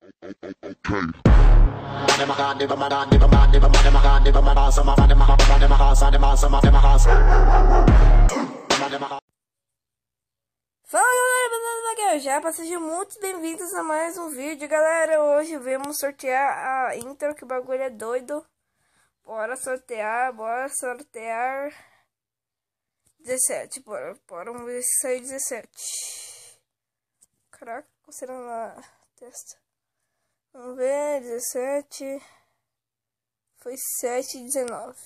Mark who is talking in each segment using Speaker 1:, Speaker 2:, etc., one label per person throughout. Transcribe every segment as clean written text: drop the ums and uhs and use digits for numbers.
Speaker 1: Fala galera, beleza? Já sejam muito bem-vindos a mais um vídeo, galera. Hoje vamos sortear a intro, que o bagulho é doido. Bora sortear 17, bora, vamos ver se sai 17. Caraca, considerando a testa. Vamos ver, 17. Foi 7 e 19.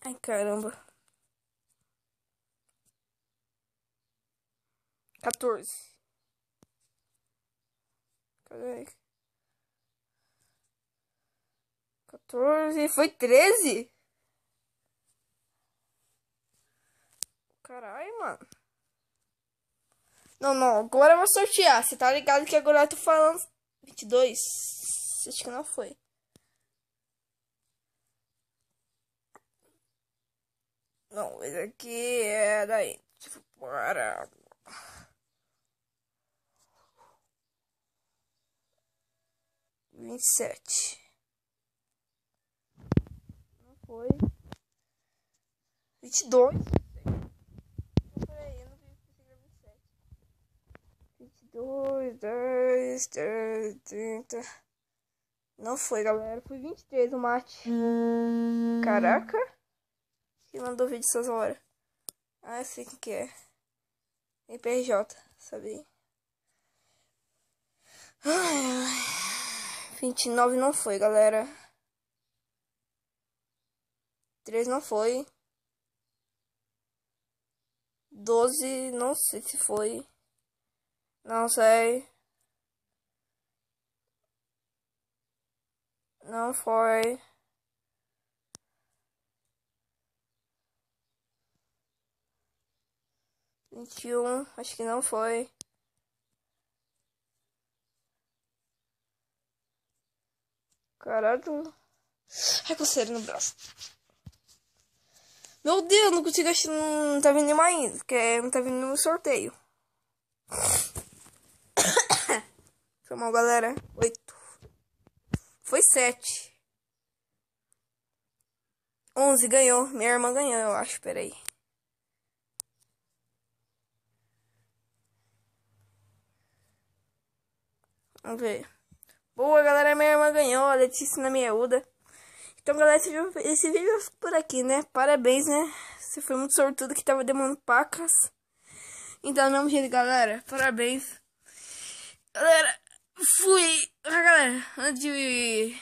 Speaker 1: Ai, caramba. 14. Cadê? 14. Foi 13? Caralho, mano. Não. Agora eu vou sortear. Você tá ligado que agora eu tô falando 22? Acho que não foi. Não, esse aqui é daí. Bora. Vinte e sete. Não foi. 22. Peraí, eu não vi que era 27. 22, 10, 30. Não foi, galera. Foi 23 o mate. Caraca. Quem mandou vídeo essas horas? Ah, eu sei quem que é. MPRJ, sabia? 29 não foi, galera. 3 não foi. 12, não sei se foi. Não sei. Não foi. 21, acho que não foi. Caralho. Ai, coceira no braço. Meu Deus, não consigo achar. Não tá vindo nenhuma ainda. Porque não tá vindo nenhum sorteio. Foi mal, galera. 8. Foi 7. 11 ganhou. Minha irmã ganhou, eu acho. Peraí. Vamos ver. Boa, galera. Minha irmã ganhou. A Letícia na miúda. Então, galera, esse vídeo é por aqui, né? Parabéns, né? Você foi muito sortudo que tava demorando pacas. Então, não, gente, galera. Parabéns. Galera, fui. Galera, antes de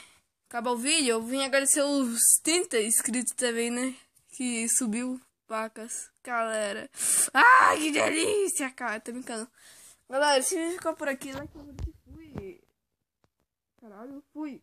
Speaker 1: acabar o vídeo, eu vim agradecer os 30 inscritos também, né? Que subiu pacas, galera. Ah, que delícia, cara. Tô brincando. Galera, se ficou por aqui, like, fui. Caralho, fui.